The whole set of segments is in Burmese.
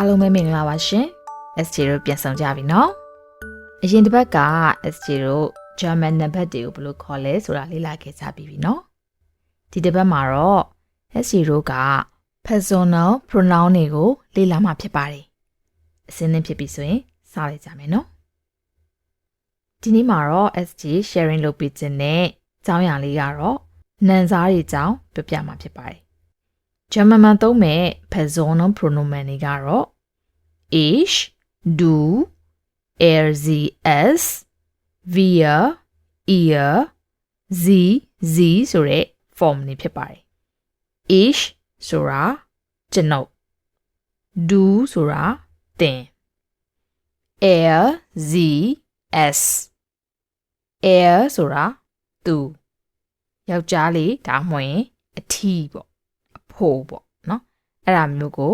အားလုံးပဲမင်္ဂလာပါရှင် SJ တို့ပြန်ဆောင်ကြပြီနော်အရင်တစ်ပတ်က SJ တို့ German နံပါတ်တွေကိုဘယ်လိုခေါ်လဲဆိုတာလေ့လာခဲ့ကြပြီနော်ဒီတစ်ပတ်မှာတော့ SJ တို့က Personal pronoun တွေကိုလေ့လာမှာဖြစ်ပါတယ်အစင်းသင်းဖြစ်ပြီဆိုရင်စလိုက်ကြမယ်နော်ဒီနေ့မှာတော့ SJ sharing လုပ်ပေးခြင်းနဲ့အကြောင်းအရာလေးကတော့နာမ်စားတွေအကြောင်းပြောပြမှာဖြစ်ပါတယ်German မှာသုံးမဲ့ Personal pronomen တွေကတော့ ich, du, sie, wir, ihr, sie,ဆိုတဲ့ form တွေဖြစ်ပါတယ်။ ich ဆိုတာကျွန်ုပ် du ဆိုတာသင် sie,ဆိုတာသူယောက်ျားလေးဒါမှမဟုတ်အထီးပေါ့ဖို့ပေါ့နော်အဲ့ဒါမျိုးကို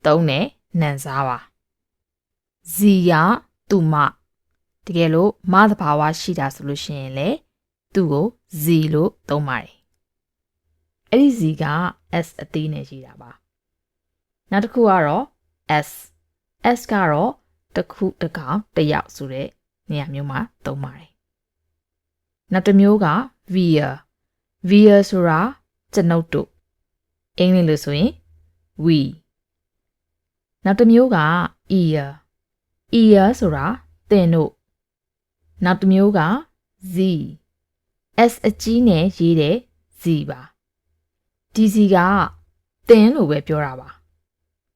သုံးတဲ့နာမ်စားပါဇီကသူမတကယ်လို့မသဘာဝရှိတာဆိုလို့ရှိရင်လေသူ့ကိုဇီလို့သုံးပါတယ်အဲ့ဒီဇီက s အသေးနဲ့ရှိတာပါနောက်တစ်ခုကတော့ s ကတော့တစ်ခုတစ်ကောင်တစ်ယောက်ဆိုတဲ့နေရာမျိုးမှာသုံးပါတယ်နောက်တစ်မျိုးက wir ဆိုတာကျွန်ုပ်တို့အင်္ဂလိပ်လို့ဆိုရင် we နောက်တစ်မျိုးက ear ဆိုတာသင်တို့နောက်တစ်မျိုးက z s အကြီးနဲ့ရေးတဲ့ z ပါဒီ z ကသင်လို့ပဲပြောတာပါ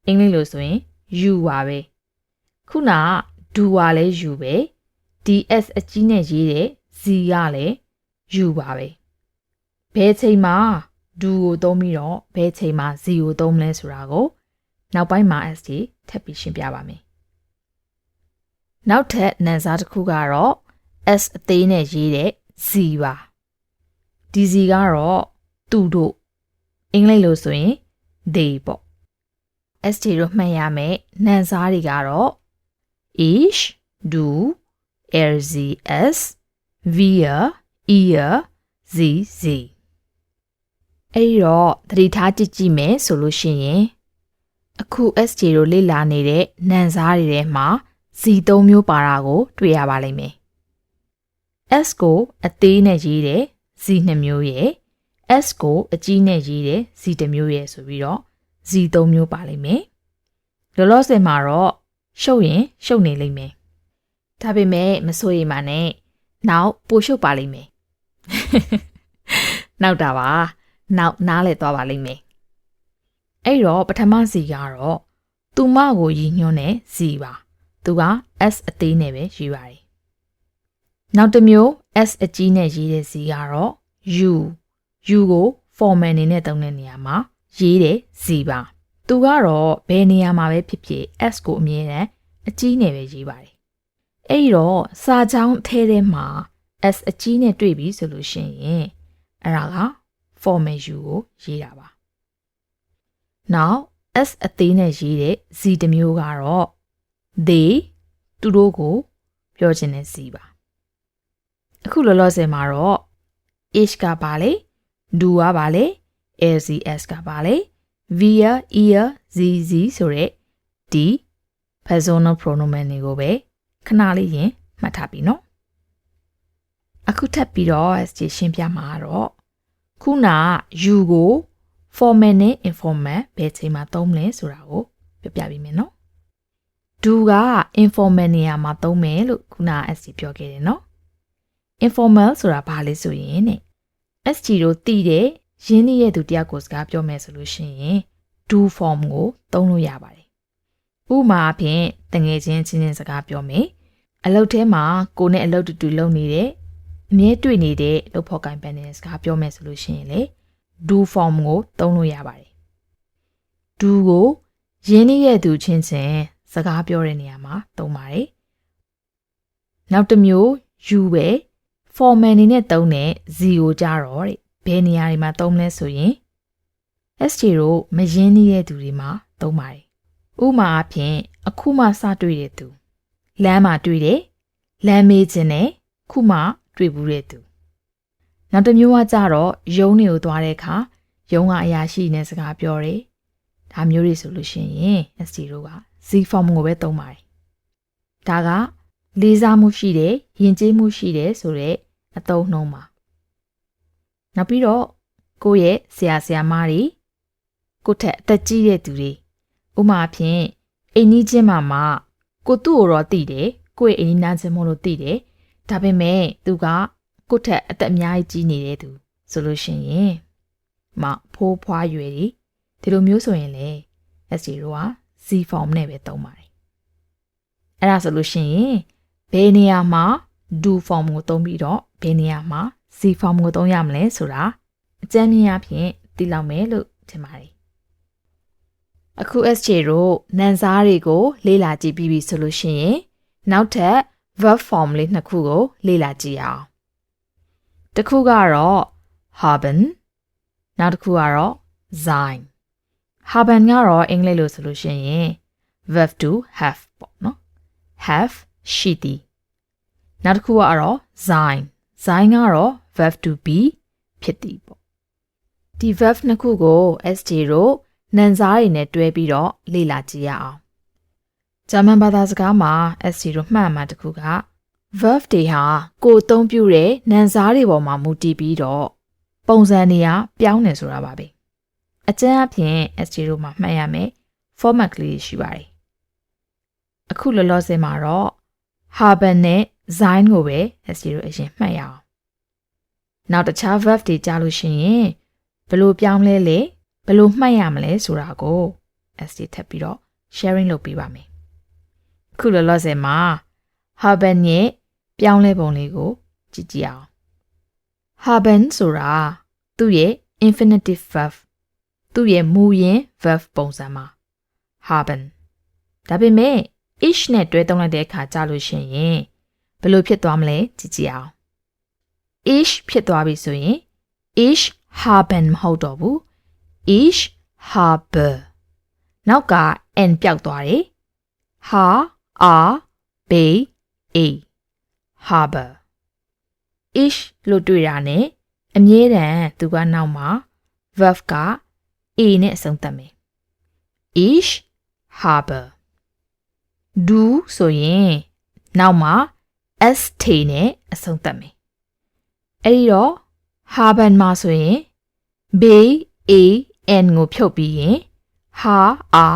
အင်္ဂလိပ်လို့ဆိုရင် you ပါပဲခုနက do ကလည်း you ပဲဒီ s အကြီးနဲ့ရေးတဲ့ z ကလည်း you ပါပဲဘယ်ချိန်မှာdo ကိုသုံးပြီးတော့ဘယ်ချိန်မှာ z ကိုသုံးမလဲဆိုတာကိုနောက်ပိုင်းမှာ SJ ထပ်ပြီးရှင်းပြပါမယ်။နောက်ထပ်နာမ်စားတစ်ခုကတော့ s အသေးနဲ့ရေးတဲ့ z ပါ။ဒီ z ကတော့သူတို့အင်္ဂလိပ်လို့ဆိုရင် they ပေါ့ SJ တို့မှတ်ရမယ်နာမ်စားတွေကတော့ ich, du, sie, wir, ihr, sieအဲ့ဒီတော့သတိထားကြည့်ကြည့်မယ်ဆိုလို့ရှိရင်အခု SJ တို့လေ့လာနေတဲ့နာမ်စားတွေထဲမှာ Z 3မျိုးပါတာကိုတွေ့ရပါလိမ့်မယ်။ S ကိုအသေးနဲ့ရေးတဲ့ Z 2မျိုးရယ် S ကိုအကြီးနဲ့ရေးတဲ့ Z 1မျိုးရယ်ဆိုပြီးတော့ Z 3မျိုးပါလိမ့်မယ်။လောလောဆယ်မှာတော့ရှုပ်ရင်ရှုပ်နေလိမ့်မယ်။ဒါပေမဲ့မစိုးရိမ်ပါနဲ့။နောက်ပိုရှုပ်ပါလိမ့်မယ်။နောက်တာပါ။နောက်နားလဲသွားပါလိမ့်မယ်အဲ့တော့ပထမစီကတော့သူမကိုရည်ညွှန်းတဲ့စီပါသူက s အသေးနဲ့ပဲရေးပါတယ်နောက်တစ်မျိုး s အကြီးနဲ့ရေးတဲ့စီကတော့ u ကို formal အနေနဲ့သုံးတဲ့နေရာမှာရေးတဲ့စီပါသူကတော့ဘယ်နေရာမှာပဲဖြစ်ဖြစ် s ကိုအမြဲတမ်းအကြီးနဲ့ပဲရေးပါတယ်အဲ့တော့စာကြောင်းအထဲထဲမှာ s အကြီးနဲ့တွေ့ပြီဆိုလို့ရှိရင်အဲ့ဒါကformal u ကိုရေးတာပါနောက် s အသေးနဲ့ရေးတဲ့ z တစ်မျိုးကတော့ they သူတို့ကိုပြောချင်တဲ့ z ပါအခုလောလောဆယ်မှာတော့ ich ကပါလေ du ကပါလေ ls ကပါလေ wir ihr sie ဆိုတဲ့ဒီ personal pronomen တွေကိုပဲခဏလေးရင်မှတ်ထားပြီနော်အခုထပ်ပြီးတော့ SJ ရှင်းပြမှာတော့ခုန you ကို formal နဲ့ informal ဘယ်ချိန်မှာသုံးမလဲဆိုတာကိုပြပြပေးမယ်နော် do က informal နေရာမှာသုံးမယ်လို့ခုန SJ ပြောခဲ့တယ်နော် informal ဆိုတာဘာလဲဆိုရင်တဲ့ SJ တို့သိတဲ့ရင်းနှီးရဲ့သူတယောက်ကိုစကားပြောမယ်ဆိုလို့ရှိရင် do form ကိုသုံးလို့ရပါတယ်ဥပမာအဖြစ်တငယ်ချင်းချင်းစကားပြောမယ်အလုပ်ထဲမှာကိုနဲ့အလုပ်တူတူလုပ်နေတဲ့အမြဲတွေ့နေတဲ့လုပ်ဖို့ကိုင်ပန်တဲ့စကားပြောမယ်ဆိုလို့ရှိရင်လေ do form ကိုသုံးလို့ရပါတယ်။ do ကိုရင်းနှီးရဲ့သူချင်းစကားပြောတဲ့နေရာမှာသုံးပါတယ်။နောက်တစ်မျိုး you ပဲ formal အနေနဲ့သုံးတဲ့ z ကိုကြတော့တဲ့ဘယ်နေရာတွေမှာသုံးမလဲဆိုရင် SJ တို့မရင်းနှီးတဲ့သူတွေမှာသုံးပါတယ်။ဥပမာအဖြစ်အခုမှစတွေ့တဲ့သူလမ်းမှာတွေ့တယ်လမ်းမေးခြင်းနဲ့ခုမှတွေ့ဘူးတဲ့သူနောက်တစ်မျိုးကကြတော့ရုံးတွေကိုသွားတဲ့အခါရုံးကအရာရှိနဲ့စကားပြောတယ်ဒါမျိုးတွေဆိုလို့ရှိရင် SJ တို့က z Z form ကိုပဲသုံးပါတယ်ဒါကလေးစားမှုရှိတယ်ယဉ်ကျေးမှုရှိတယ်ဆိုတဲ့အသုံးနှုန်းပါနောက်ပြီးတော့ကိုယ့်ရဲ့ဆရာဆရာမတွေကိုယ့်ထက်အသက်ကြီးတဲ့သူတွေဥပမာဖြင့်အိမ်နီးချင်းမှာကိုသူ့ကိုတော့သိတယ်ကိုယ့်ရဲ့အိမ်နီးနားချင်းမို့လို့သိတယ်ဒါပေမဲ့သူကကိုယ့်ထက်အသက်အများကြီးကြီးနေတဲ့သူဆိုလို့ရှိရင်ဖိုးဖွားရွယ်တွေဒီလိုမျိုးဆိုရင်လေ S0 က Z form နဲ့ပဲသုံးပါတယ်အဲ့ဒါဆိုလို့ရှိရင်ဘယ်နေရာမှာ do form ကိုသုံးပြီးတော့ဘယ်နေရာမှာ Z form ကိုသုံးရမလဲဆိုတာအကြမ်းမြင်အဖြစ်သိလောက်မယ်လို့ထင်ပါတယ်အခု SJ တို့နံစားတွေကိုလေ့လာကြည့်ပြီးပြီဆိုလို့ရှိရင်နောက်ထပ် verb form လေးနှစ်ခုကိုလေ့လာကြည့်အောင်တစ်ခုကတော့ Haben နောက်တစ်ခုကတော့ Sein Haben ကတော့အင်္ဂလိပ်လိုဆိုလို့ရှိရင် verb to have ပေါ့နော် have ရှိသည်နောက်တစ်ခုကတော့ Sein Sein ကတော့ verb to be ဖြစ်သည်ပေါ့ဒီ verb နှစ်ခုကို SJ တို့နံစားတွေနဲ့တွဲပြီးတော့လေ့လာကြည့်ရအောင်ဂျာမန်ဘာသာစကားမှာ SJ တို့မှတ်မှတစ်ခုက verb တွေဟာကိုယ်အသုံးပြုတဲ့နံစားတွေပေါ်မှာမူတည်ပြီးတော့ပုံစံတွေကပြောင်းနေဆိုတာပါပဲအကျဉ်းအဖြစ် SJ တို့မှာမှတ်ရမယ် format ကလေးရှိပါတယ်အခုလောလောဆယ်မှာတော့ Haben နဲ့ Sein ကိုပဲ SJ တို့အရင်မှတ်ရအောင်နောက်တခြား verb တွေကြားလို့ရှိရင်ဘယ်လိုပြောင်းလဲလဲဘယ်လိုမှတ်ရမလဲဆိုတာကို SJ ထပ်ပြီးတော့ sharing လုပ်ပေးပါမယ်အခုလောလောဆယ်မှာ Haben ရဲ့ပြောင်းလဲပုံလေးကိုကြည့်ကြည့်အောင် Haben ဆိုတာသူ့ရဲ့ infinitive verb သူ့ရဲ့မူရင်း verb ပုံစံမှာ Haben ဒါပေမဲ့ ich နဲ့တွဲသုံးလိုက်တဲ့အခါကြာလို့ရှိရင်ဘယ်လိုဖြစ်သွားမလဲကြည့်ကြည့်အောင် ich ဖြစ်သွားပြီဆိုရင် ich haben မဟုတ်တော့ဘူး ich habe နောက်က n ပျောက်သွားတယ် ha a b a habe ich လို့တွေ့တာ ਨੇ အမြဲတမ်းသူကနောက်မှာ verb က a နဲ့အဆုံးသတ်မယ် ich habe du ဆိုရင်နောက်မှာ st နဲ့အဆုံးသတ်မယ်အဲ့ဒီတော့ haben မှာဆိုရင် b a n ကိုဖြုတ်ပြီးရင် ha a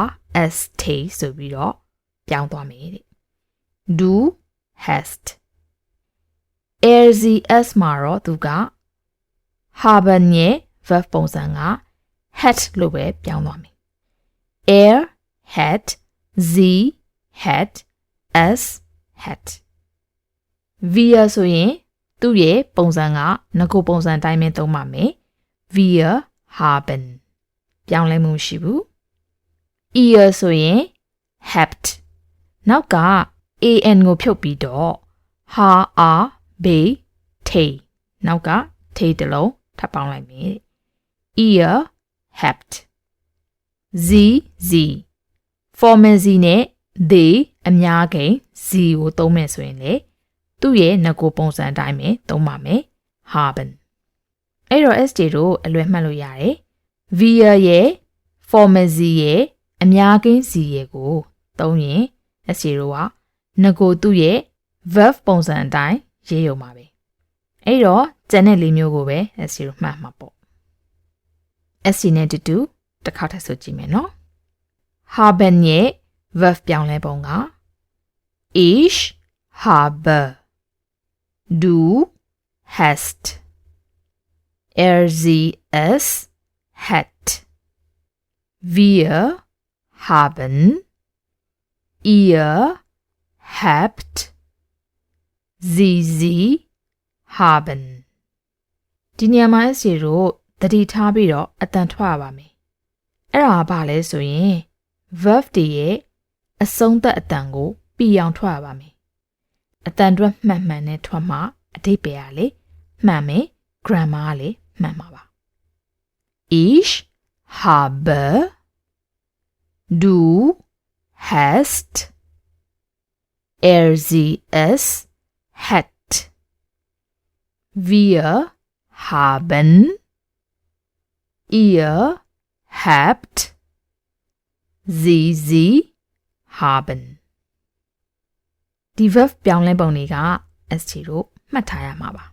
s t ဆိုပြီးတော့ပြောင်းသွားမယ်တဲ့ du hast ls မှာတော့သူက haben ရဲ့ verb ပုံစံက had လို့ပဲပြောင်းသွားမယ် had sie had s had wir ဆိုရင်သူ့ရဲ့ပုံစံကငကိုပုံစံတိုင်းပဲသုံးပါမယ် wir haben ပြောင်းလဲမှုရှိဘူး ihr ဆိုရင် habt နောက်က an ကိုဖြုတ်ပြီးတော့ ha a b t နောက်က t တလုံးထပ်ပေါင်းလိုက်မယ် ihr habt sie formal sie နဲ့ they အများကိန်း sie ကိုသုံးမယ်ဆိုရင်လေသူ့ရဲ့ငကိုပုံစံအတိုင်းပဲသုံးပါမယ် haben အဲ့တော့ SJ တို့အလွယ်မှတ်လို့ရတယ် wir ရဲ့ formal sie ရဲ့အများကိန်း sie ရဲ့ကိုသုံးရင် SJ တို့ကငကိုသူ့ရဲ့ verb ပုံစံအတိုင်းရေးရုံပါပဲအဲ့တော့ကျန်တဲ့လေးမျိုးကိုပဲ SJ တို့မှတ်မှာပေါ့ SJ နဲ့တူတူတစ်ခါထပ်ဆိုကြည့်မယ်နော် haben ရဲ့ verb ပြောင်းလဲပုံက ich habe du hast sie es hat wir haben ihr habt sie haben ဒီနေရာမှာ SJ တို့သတိထားပြီးတော့အတန်ထွက်ရပါမယ်အဲ့ဒါကဘာလဲဆိုရင် verb တွေရဲ့အဆုံးသတ်အတန်ကိုပြီးအောင်ထွက်ရပါမယ်အတန်တွက်မှန်မှန်နဲ့ထွက်မှအဓိပ္ပာယ်ကလေမှန်မယ် grammar ကလေမှန်မှာပါ ich habe du hast sie es hat wir haben ihr habt sie haben ဒီ verb ပြောင်းလဲပုံတွေက ST တို့မှတ်ထားရမှာပါ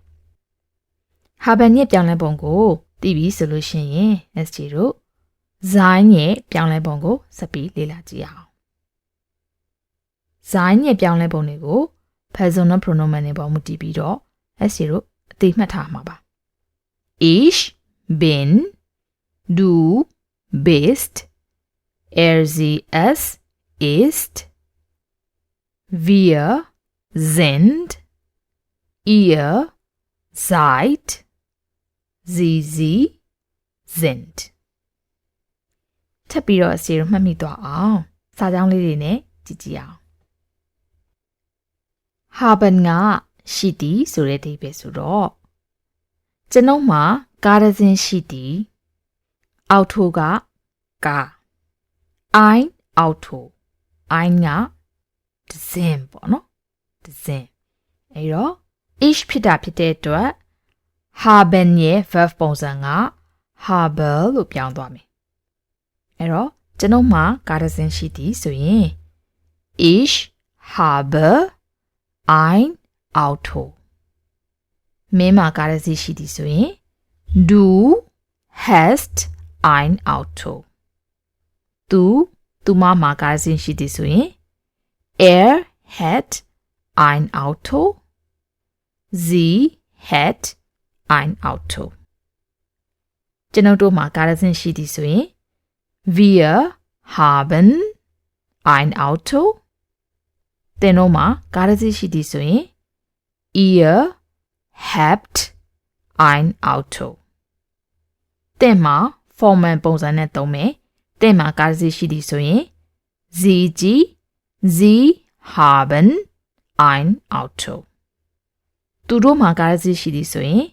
haben ရဲ့ပြောင်းလဲပုံကိုသိပြီဆိုလို့ရှိရင် ST တို့ Sein ရဲ့ပြောင်းလဲပုံကိုဆက်ပြီးလေ့လာကြည့်အောင် Sein ရဲ့ပြောင်းလဲပုံတွေကို Personalpronomen တွေပေါ်မူတည်ပြီးတော့ ST တို့အသိမှတ်ထားမှာပါ Ich bin du bist sie es ist wir sind ihr seid sie sind ထပ်ပြီးတော့အစီအမှတ်မိသွားအောင်စာကြောင်းလေးတွေနဲ့ကြည့်ကြည့်အောင် Haben ကရှိသည်ဆိုတဲ့အဓိပ္ပာယ်ဆိုတော့ကျွန်ုပ်မှာကားတစ်စင်းရှိသည်အောက်ထိုးကကား ein auto ein ကတစ်စင်းပေါ့နော်တစ်စင်းအဲ့တော့ ich ဖြစ်တာဖြစ်တဲ့အတွက် haben ရဲ့ verb ပုံစံက habe လို့ပြောင်းသွားမယ်အဲ့တော့ကျွန်ုပ်မှာကားတစ်စင်းရှိသည်ဆိုရင် ich habe ein auto မင်းမှာကားတစ်စီးရှိသည်ဆိုရင် du hast ein auto သူမမှာကားတစ်စီးရှိသည်ဆိုရင် hat ein auto sie hat ein auto ကျွန်ုပ်တို့မှာကားတစ်စီးရှိသည်ဆိုရင် wir haben ein auto သင်တို့မှာကားတစ်စီးရှိသည်ဆိုရင် ihr habt ein auto သင်မှာ formal ပုံစံနဲ့သုံးမယ်သင်မှာကားတစ်စီးရှိသည်ဆိုရင် sie haben ein auto သူတို့မှာကားတစ်စီးရှိသည်ဆိုရင်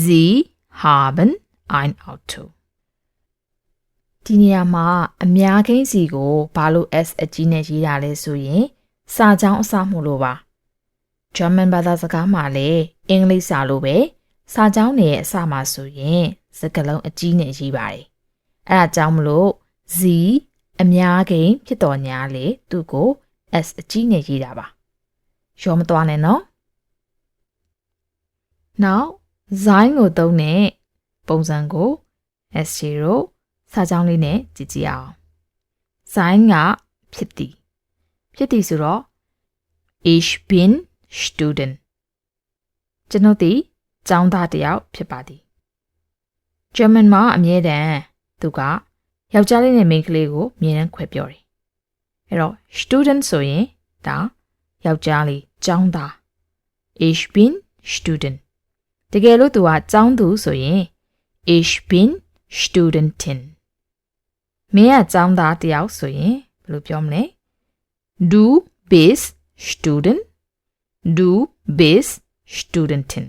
sie haben ein auto ဒီနေရာမှာအများကိန်းစီကိုဘာလို့ s အကြီးနဲ့ရေးတာလဲဆိုရင်စာကြောင်းအစမှုလို့ပါ German ဘာသာစကားမှာလည်းအင်္ဂလိပ်စာလိုပဲစာကြောင်းတွေရဲ့အစမှာဆိုရင်စကားလုံးအကြီးနဲ့ရေးပါတယ်အဲဒါကြောင့်မလို့ z အများကိန်းဖြစ်တော်ညာလေသူ့ကို s အကြီးနဲ့ရေးတာပါရောမသွားနဲ့နော် Now Sein ကိုသုံးတဲ့ပုံစံကို S0 စာကြောင်းလေးနဲ့ကြည့်ကြည့်အောင် Sein ကဖြစ်သည်ဆိုတော့ Ich bin Student ကျွန်ုပ်ဒီကျောင်းသားတစ်ယောက်ဖြစ်ပါသည် German မှာအမြဲတမ်းသူကယောက်ျားလေးနဲ့မိန်းကလေးကိုအမြဲတမ်းခွဲပြောတယ်အဲ့တော့ Student ဆိုရင်ဒါယောက်ျားလေးကျောင်းသား Ich bin Student တကယ်လို့သူကကျောင်းသူဆိုရင် Ich bin Studentin မင်းကကျောင်းသားတစ်ယောက်ဆိုရင်ဘယ်လိုပြောမလဲ Du bist Student Du bist Studentin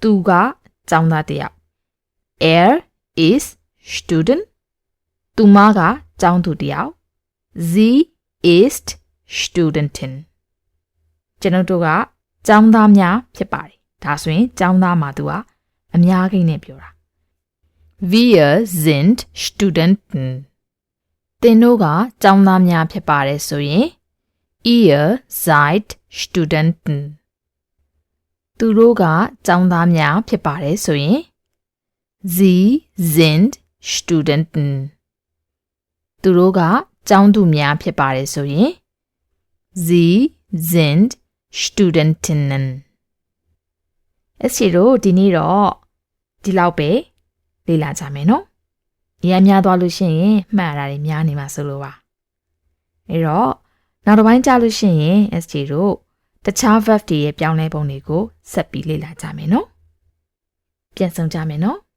သူကကျောင်းသားတစ်ယောက် is Student သူမကကျောင်းသူတစ်ယောက် Sie ist Studentin ကျွန်တော်တို့ကကျောင်းသားများဖြစ်ပါတယ်ဒါဆိုရင်ကျောင်းသားမှာသူကအများကြီးနဲ့ပြောတာ Wir sind Studenten သင်တို့ကကျောင်းသားများဖြစ်ပါတယ်ဆိုရင် Ihr seid Studenten သူတို့ကကျောင်းသားများဖြစ်ပါတယ်ဆိုရင် Sie sind Studenten သူတို့ကကျောင်းသူများဖြစ်ပါတယ်ဆိုရင် Sie sind Studentinnen အစီတို့ဒီနေ့တော့ဒီလောက်ပဲလေ့လာကြမယ်နော်။ရမ်းများသွားလို့ရှိရင်မှတ်ရတာတွေများနေမှာဆိုလို့ပါ။အဲ့တော့နောက်တစ်ပိုင်းကြာလို့ရှိရင် SJ တို့တခြား verb တွေရဲ့ပြောင်းလဲပုံတွေကိုဆက်ပြီးလေ့လာကြမယ်နော်။ပြန်ဆောင်ကြမယ်နော်။